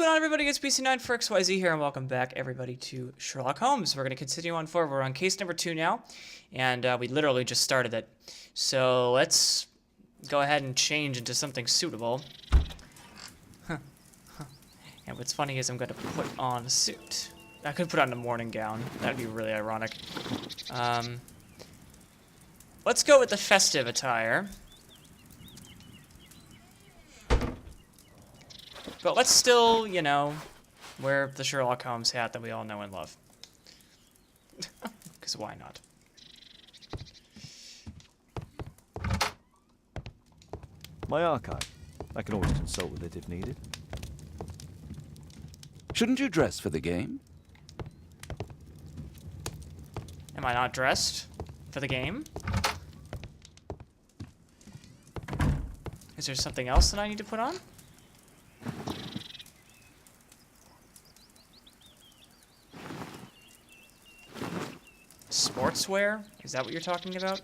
going on, everybody? It's BC9 for XYZ here, and welcome back, everybody, to Sherlock Holmes. We're going to continue on forward. We're on case number 2 now, and we literally just started it. So let's go ahead and change into something suitable. And what's funny is I'm going to put on a suit. I could put on a morning gown. That'd be really ironic. Let's go with the festive attire. But let's still, you know, wear the Sherlock Holmes hat that we all know and love. Because why not? My archive. I can always consult with it if needed. Shouldn't you dress for the game? Am I not dressed for the game? Is there something else that I need to put on? Sportswear? Is that what you're talking about?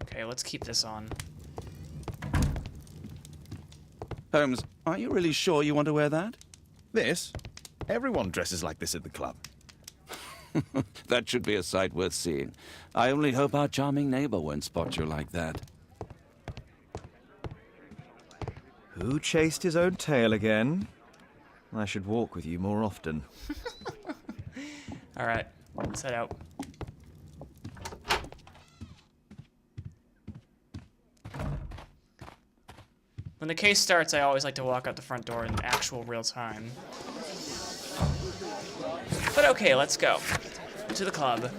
Okay, let's keep this on. Holmes, are you really sure you want to wear that? This? Everyone dresses like this at the club. That should be a sight worth seeing. I only hope our charming neighbor won't spot you like that. Who chased his own tail again? I should walk with you more often. Alright, let's head out. When the case starts, I always like to walk out the front door in actual real time. But okay, let's go. To the club.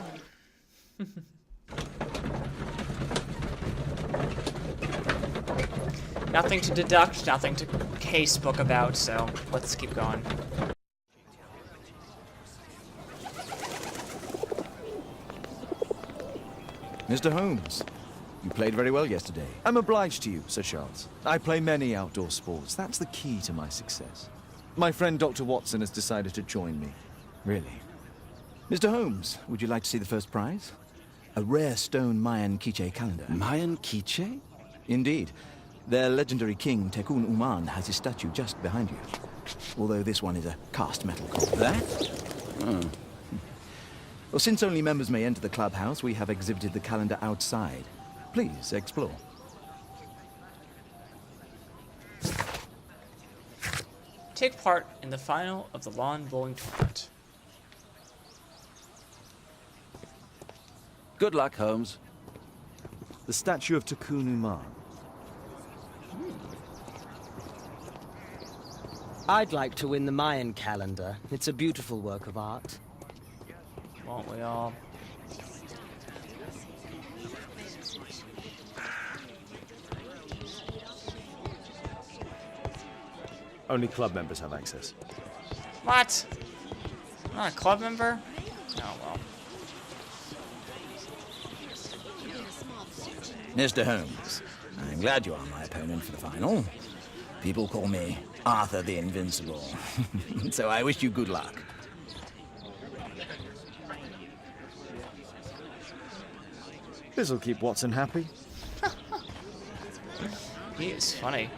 Nothing to deduct, nothing to case book about, so let's keep going. Mr. Holmes, you played very well yesterday. I'm obliged to you, Sir Charles. I play many outdoor sports. That's the key to my success. My friend Dr. Watson has decided to join me. Really? Mr. Holmes, would you like to see the first prize? A rare stone Mayan Quiche calendar. Mayan Quiche? Indeed. Their legendary king, Tekun Uman, has his statue just behind you. Although this one is a cast metal copy. That? Oh. Well, since only members may enter the clubhouse, we have exhibited the calendar outside. Please, explore. Take part in the final of the lawn bowling tournament. Good luck, Holmes. The statue of Tekun Uman. I'd like to win the Mayan calendar. It's a beautiful work of art. Won't we all? Only club members have access. What? I'm not a club member? Oh well. Mr. Holmes, I'm glad you are my opponent for the final. People call me Arthur the Invincible. So I wish you good luck. This'll keep Watson happy. He is funny.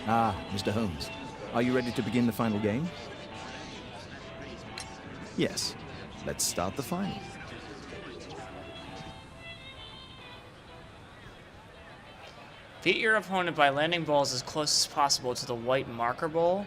Ah, Mr. Holmes, are you ready to begin the final game? Yes. Let's start the final. Beat your opponent by landing balls as close as possible to the white marker ball.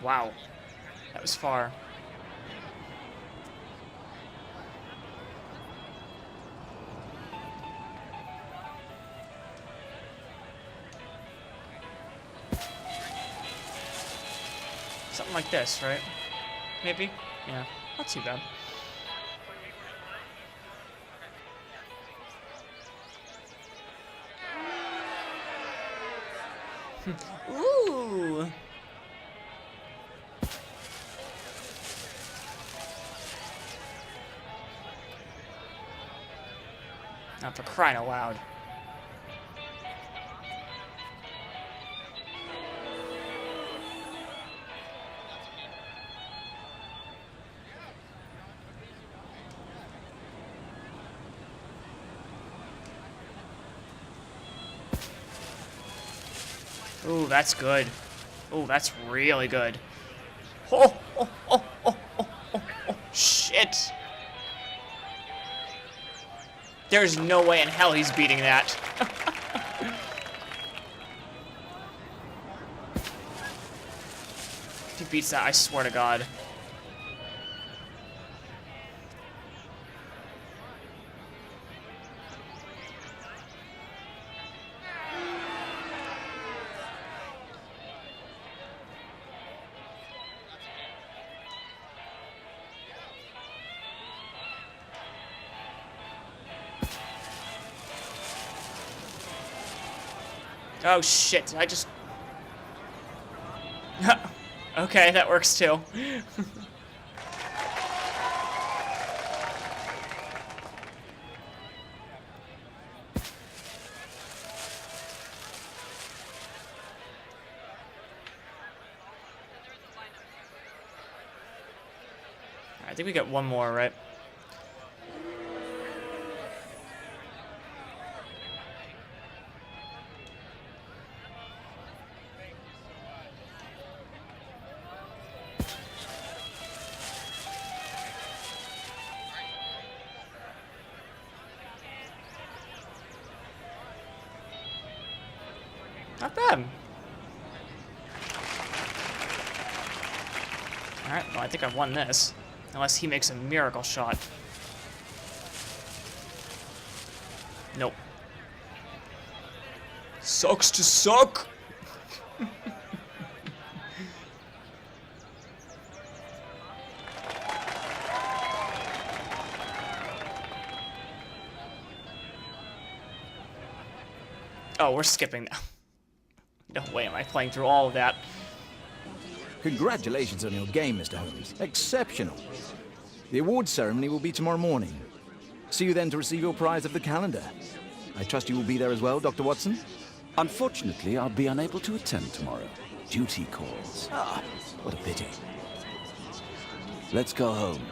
Wow, that was far. Something like this, right? Maybe? Yeah, not too bad. Ooh. Not for crying out loud. Ooh, that's good. Ooh, that's really good. Oh, oh, oh, oh, oh, oh, oh, shit. There's no way in hell he's beating that. If he beats that, I swear to God. Oh shit, I just... Okay, that works too. I think we got one more, right? Not bad. Alright, well, I think I've won this. Unless he makes a miracle shot. Nope. Sucks to suck! Oh, we're skipping now. No way am I playing through all of that. Congratulations on your game, Mr. Holmes. Exceptional. The awards ceremony will be tomorrow morning. See you then to receive your prize of the calendar. I trust you will be there as well, Dr. Watson? Unfortunately, I'll be unable to attend tomorrow. Duty calls. Ah, what a pity. Let's go home.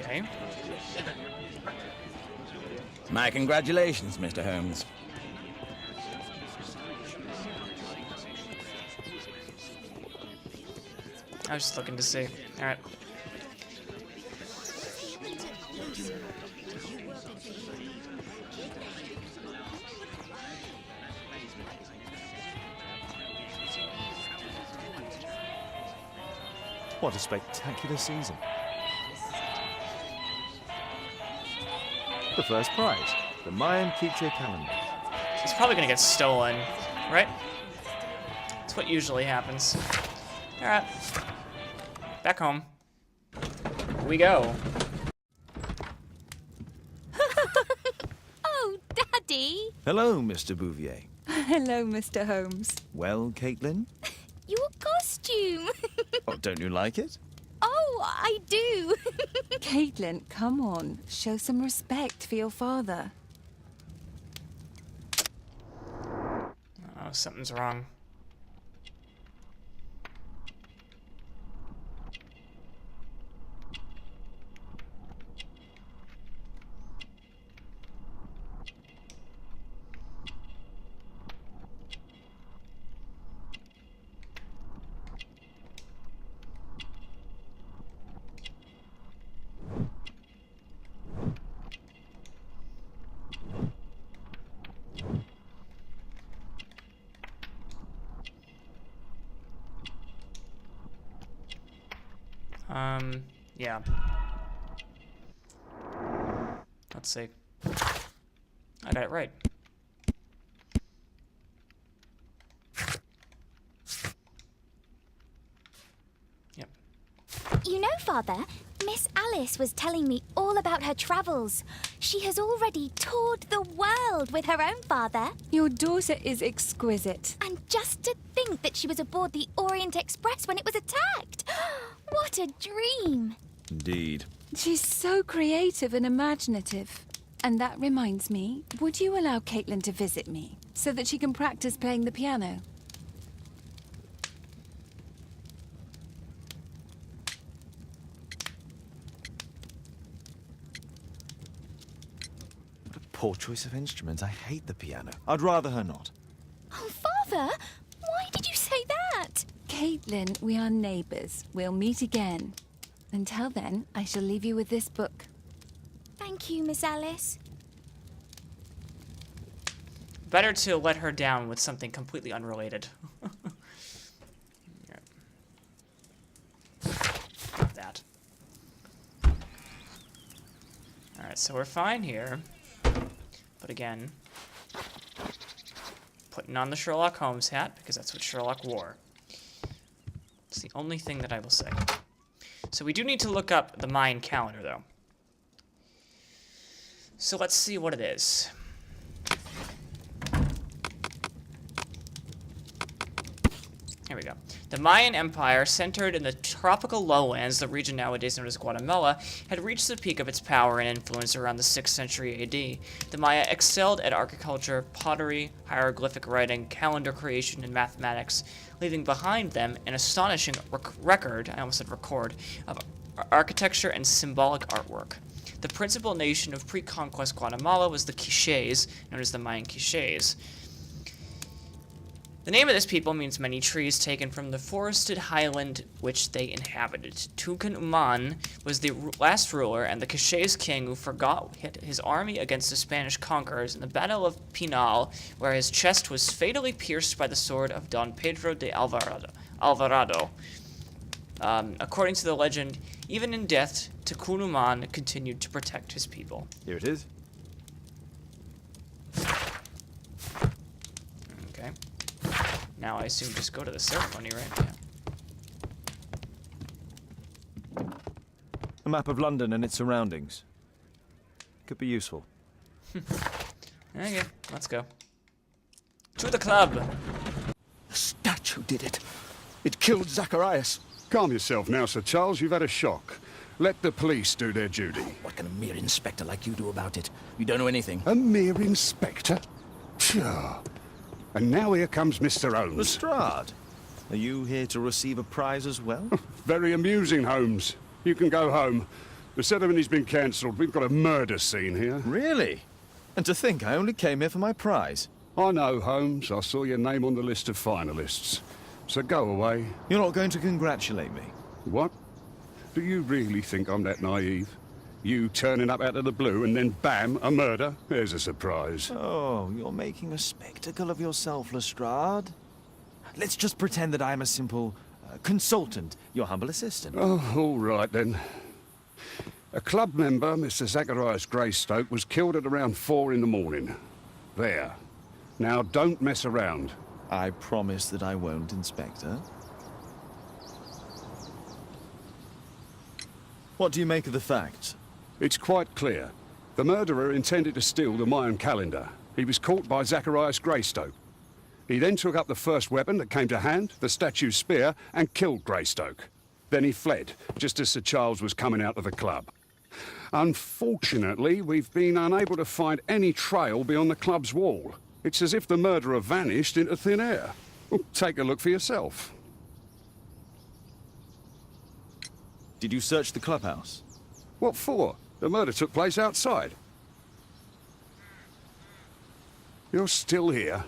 Okay. My congratulations, Mr. Holmes. I was just looking to see. Alright. What a spectacular season. The first prize, the Mayan Quiche calendar. He's probably gonna get stolen, right? That's what usually happens. Alright. Back home. Here we go. Oh, Daddy! Hello, Mr. Bouvier. Hello, Mr. Holmes. Well, Katelyn? Your costume! Oh, don't you like it? Oh, I do! Katelyn, come on. Show some respect for your father. Oh, something's wrong. Yeah. Let's see. I got it right. You know, Father, Miss Alice was telling me all about her travels. She has already toured the world with her own father. Your daughter is exquisite. And just to think that she was aboard the Orient Express when it was attacked. What a dream. Indeed. She's so creative and imaginative. And that reminds me, would you allow Katelyn to visit me so that she can practice playing the piano? Poor choice of instrument. I hate the piano. I'd rather her not. Oh, Father, why did you say that? Katelyn, we are neighbours. We'll meet again. Until then, I shall leave you with this book. Thank you, Miss Alice. Better to let her down with something completely unrelated. That. Alright, so we're fine here. But again, putting on the Sherlock Holmes hat, because that's what Sherlock wore. It's the only thing that I will say. So we do need to look up the Mayan calendar, though. So let's see what it is. Here we go. The Mayan Empire, centered in the tropical lowlands, the region nowadays known as Guatemala, had reached the peak of its power and influence around the 6th century AD. The Maya excelled at agriculture, pottery, hieroglyphic writing, calendar creation, and mathematics, leaving behind them an astonishing record, I almost said record, of architecture and symbolic artwork. The principal nation of pre-conquest Guatemala was the Quiches, known as the Mayan Quiches. The name of this people means many trees taken from the forested highland which they inhabited. Tucan Uman was the last ruler and the Quiches king who forgot his army against the Spanish conquerors in the Battle of Pinal, where his chest was fatally pierced by the sword of Don Pedro de Alvarado. According to the legend, even in death, Tucan Uman continued to protect his people. Here it is. Okay. Now I assume just go to the ceremony, right? Yeah. A map of London and its surroundings. Could be useful. Okay, let's go. To the club! The statue did it. It killed Zacharias. Calm yourself now, Sir Charles. You've had a shock. Let the police do their duty. What can a mere inspector like you do about it? You don't know anything. A mere inspector? Pshaw. And now here comes Mr. Holmes. Lestrade, are you here to receive a prize as well? Very amusing, Holmes. You can go home. The ceremony's been cancelled. We've got a murder scene here. Really? And to think I only came here for my prize. I know, Holmes. I saw your name on the list of finalists. So go away. You're not going to congratulate me? What? Do you really think I'm that naive? You turning up out of the blue and then bam, a murder? There's a surprise. Oh, you're making a spectacle of yourself, Lestrade. Let's just pretend that I'm a simple consultant, your humble assistant. Oh, all right then. A club member, Mr. Zacharias Greystoke, was killed at around 4 in the morning. There. Now don't mess around. I promise that I won't, Inspector. What do you make of the facts? It's quite clear. The murderer intended to steal the Mayan calendar. He was caught by Zacharias Greystoke. He then took up the first weapon that came to hand, the statue's spear, and killed Greystoke. Then he fled, just as Sir Charles was coming out of the club. Unfortunately, we've been unable to find any trail beyond the club's wall. It's as if the murderer vanished into thin air. Take a look for yourself. Did you search the clubhouse? What for? The murder took place outside. You're still here.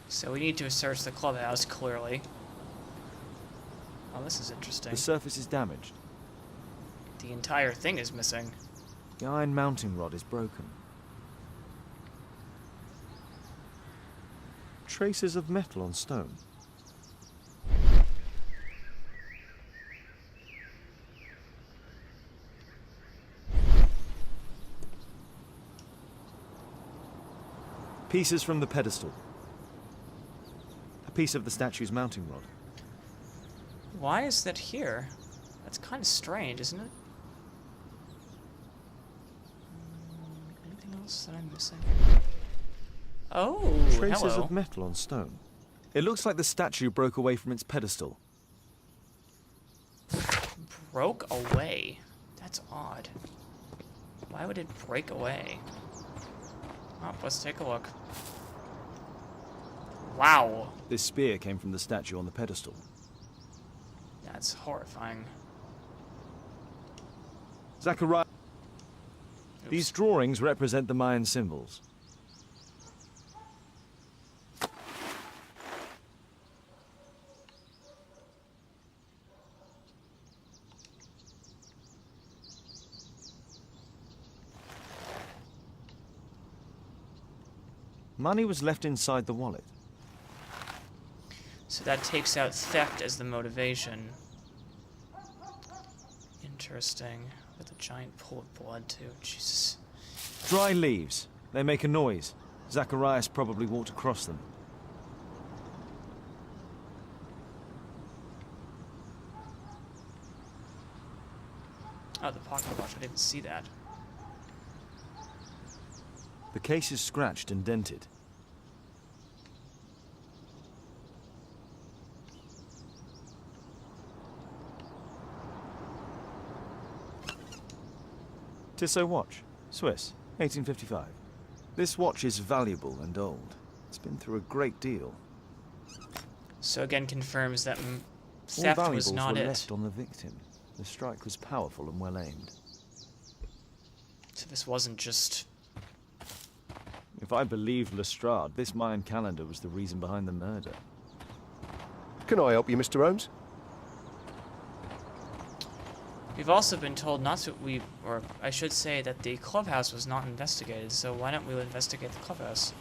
So we need to search the clubhouse, clearly. Oh, this is interesting. The surface is damaged. The entire thing is missing. The iron mounting rod is broken. Traces of metal on stone. Pieces from the pedestal. A piece of the statue's mounting rod. Why is that here? That's kind of strange, isn't it? Anything else that I'm missing? Oh, Traces hello. of metal on stone. It looks like the statue broke away from its pedestal. Broke away? That's odd. Why would it break away? Oh, let's take a look. Wow. This spear came from the statue on the pedestal. That's horrifying. Zachariah. Oops. These drawings represent the Mayan symbols. Money was left inside the wallet. So that takes out theft as the motivation. Interesting. With a giant pool of blood, too. Jesus. Dry leaves. They make a noise. Zacharias probably walked across them. Oh, the pocket watch. I didn't see that. The case is scratched and dented. Tissot watch, Swiss, 1855. This watch is valuable and old. It's been through a great deal. So again confirms that All theft valuables was not were it. left on the victim. The strike was powerful and well aimed. So this wasn't just... If I believed Lestrade, this Mayan calendar was the reason behind the murder. Can I help you, Mr. Holmes? We've also been told not to... Or I should say that the clubhouse was not investigated, so why don't we investigate the clubhouse?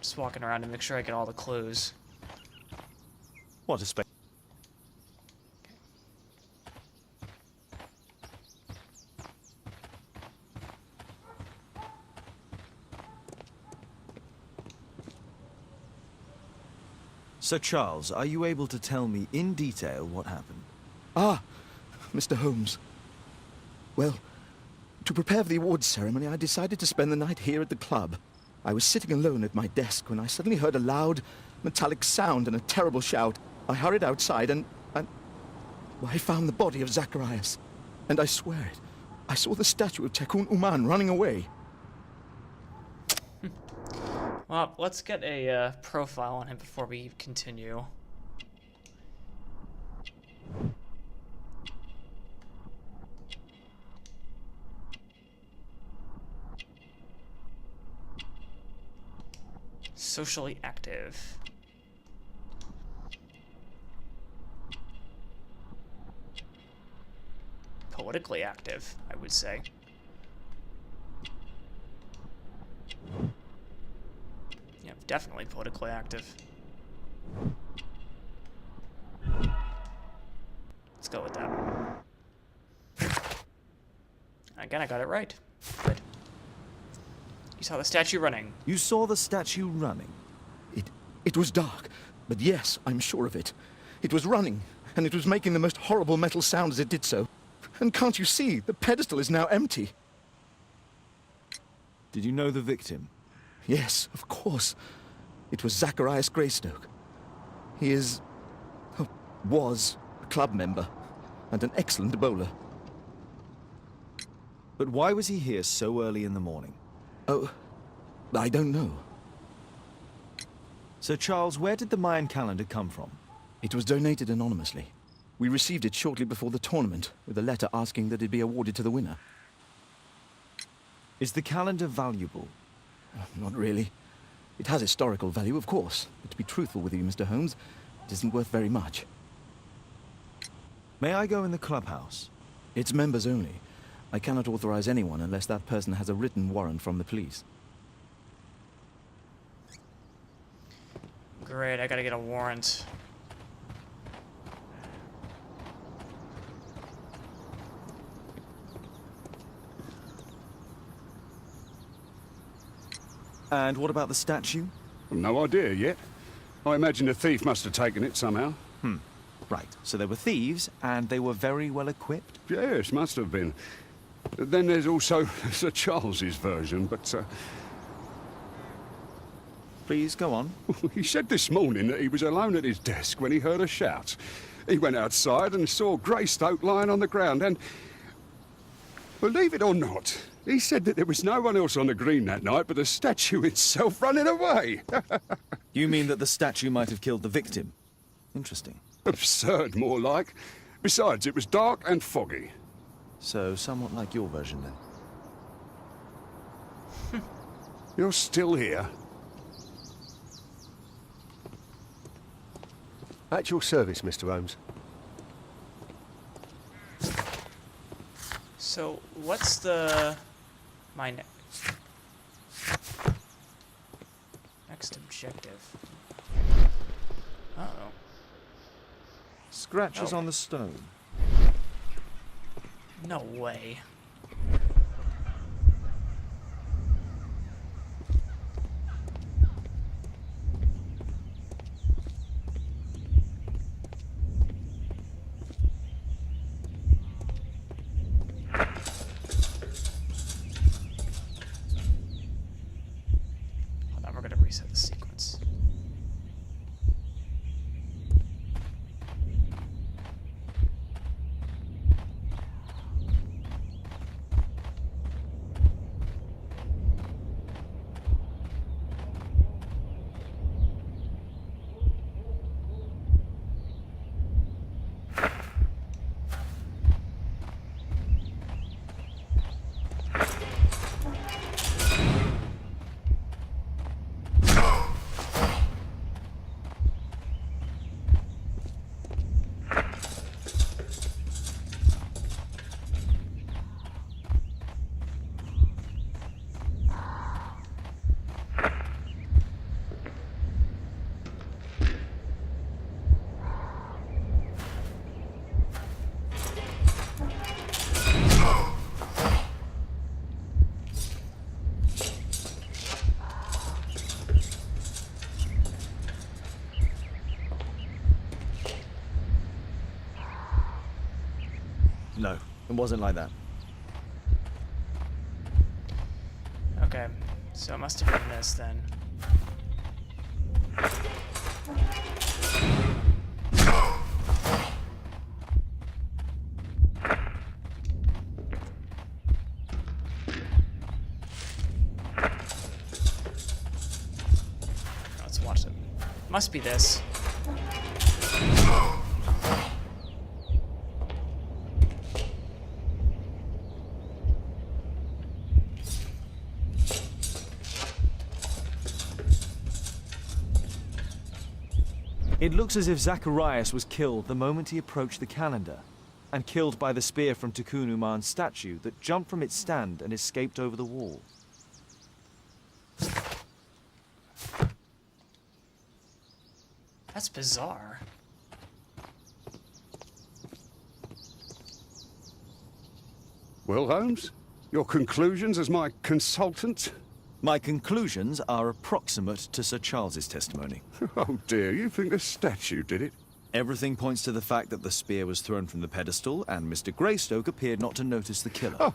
Just walking around to make sure I get all the clues. What a spec. Sir Charles, are you able to tell me in detail what happened? Ah, Mr. Holmes. Well, to prepare for the awards ceremony, I decided to spend the night here at the club. I was sitting alone at my desk when I suddenly heard a loud, metallic sound and a terrible shout. I hurried outside and well, I found the body of Zacharias. And I swear it, I saw the statue of Tekun Uman running away. Well, let's get a profile on him before we continue. Socially active. Politically active, I would say. Yeah, definitely politically active. Let's go with that. Again, I got it right. Good. You saw the statue running. You saw the statue running? It was dark, but yes, I'm sure of it. It was running, and it was making the most horrible metal sound as it did so. And can't you see, the pedestal is now empty. Did you know the victim? Yes, of course. It was Zacharias Greystoke. He was a club member, and an excellent bowler. But why was he here so early in the morning? Oh, I don't know. Sir Charles, where did the Mayan calendar come from? It was donated anonymously. We received it shortly before the tournament, with a letter asking that it be awarded to the winner. Is the calendar valuable? Not really. It has historical value, of course, but to be truthful with you, Mr. Holmes, it isn't worth very much. May I go in the clubhouse? It's members only. I cannot authorize anyone unless that person has a written warrant from the police. Great, I gotta get a warrant. And what about the statue? No idea yet. I imagine the thief must have taken it somehow. Right, so they were thieves, and they were very well equipped? Yes, must have been. Then there's also Sir Charles's version, but Please, go on. he said this morning that he was alone at his desk when he heard a shout. He went outside and saw Greystoke lying on the ground, and believe it or not, he said that there was no one else on the green that night but the statue itself running away. You mean that the statue might have killed the victim? Interesting. Absurd, more like. Besides, it was dark and foggy. So, somewhat like your version, then. You're still here? At your service, Mr. Holmes. So, what's my next objective? Uh-oh. Scratches on the stone. No way. Hold on, we're gonna reset the sequence. No, it wasn't like that. Okay, so it must have been this then. Let's watch it. Must be this. It looks as if Zacharias was killed the moment he approached the calendar, and killed by the spear from Tikkun Uman's statue that jumped from its stand and escaped over the wall. That's bizarre. Well, Holmes, your conclusions as my consultant? My conclusions are approximate to Sir Charles's testimony. Oh dear, you think the statue did it? Everything points to the fact that the spear was thrown from the pedestal, and Mr. Greystoke appeared not to notice the killer.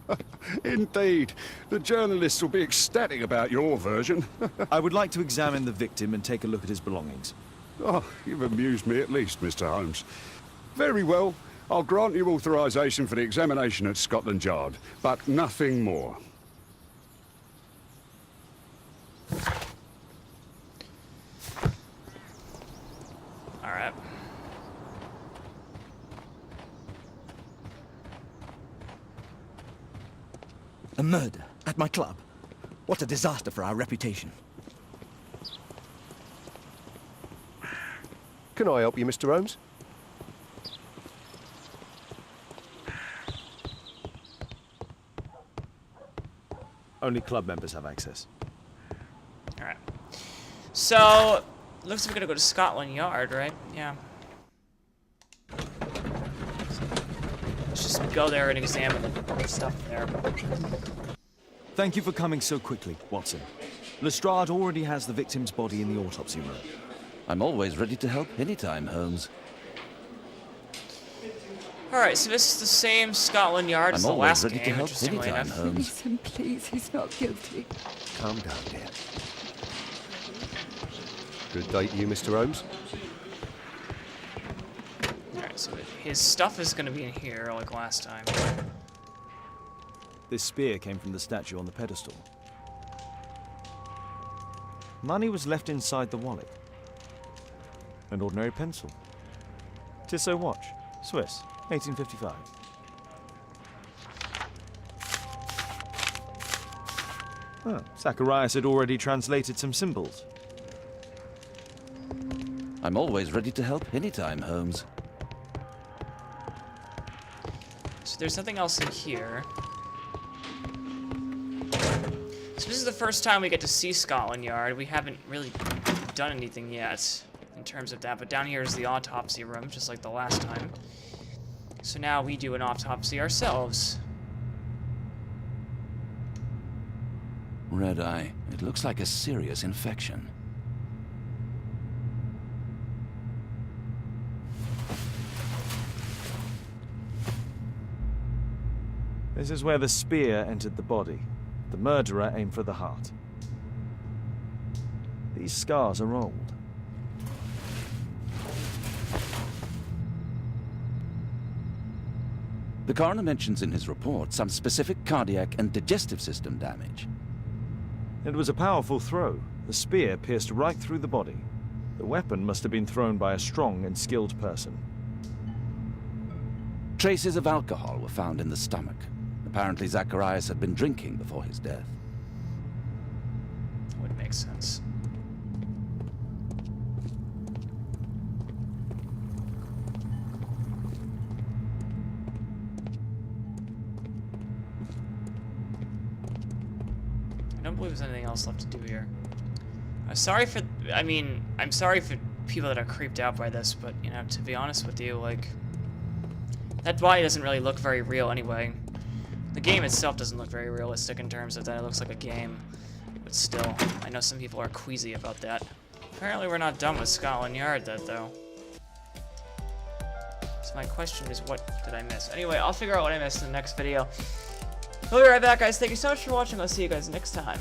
Indeed. The journalists will be ecstatic about your version. I would like to examine the victim and take a look at his belongings. Oh, you've amused me at least, Mr. Holmes. Very well. I'll grant you authorization for the examination at Scotland Yard, but nothing more. All right. A murder at my club. What a disaster for our reputation. Can I help you, Mr. Holmes? Only club members have access. All right. So, looks like we're gonna go to Scotland Yard, right? Yeah. Let's just go there and examine the stuff there. Thank you for coming so quickly, Watson. Lestrade already has the victim's body in the autopsy room. I'm always ready to help anytime, Holmes. Alright, so this is the same Scotland Yard as I'm the always last ready to game, help interestingly anytime, enough. Holmes. Listen, please, he's not guilty. Calm down, dear. Good day to you, Mr. Holmes. Alright, so his stuff is gonna be in here, like last time. This spear came from the statue on the pedestal. Money was left inside the wallet. An ordinary pencil. Tissot watch, Swiss, 1855. Ah, Zacharias had already translated some symbols. I'm always ready to help anytime, Holmes. So there's nothing else in here. So this is the first time we get to see Scotland Yard. We haven't really done anything yet in terms of that, but down here is the autopsy room, just like the last time. So now we do an autopsy ourselves. Red eye. It looks like a serious infection. This is where the spear entered the body. The murderer aimed for the heart. These scars are old. The coroner mentions in his report some specific cardiac and digestive system damage. It was a powerful throw. The spear pierced right through the body. The weapon must have been thrown by a strong and skilled person. Traces of alcohol were found in the stomach. Apparently Zacharias had been drinking before his death. Would make sense. I don't believe there's anything else left to do here. I'm sorry for people that are creeped out by this, but, you know, to be honest with you, like, that body doesn't really look very real anyway. The game itself doesn't look very realistic in terms of that it looks like a game, but still, I know some people are queasy about that. Apparently we're not done with Scotland Yard, though. So my question is, what did I miss? Anyway, I'll figure out what I missed in the next video. We'll be right back, guys. Thank you so much for watching. I'll see you guys next time.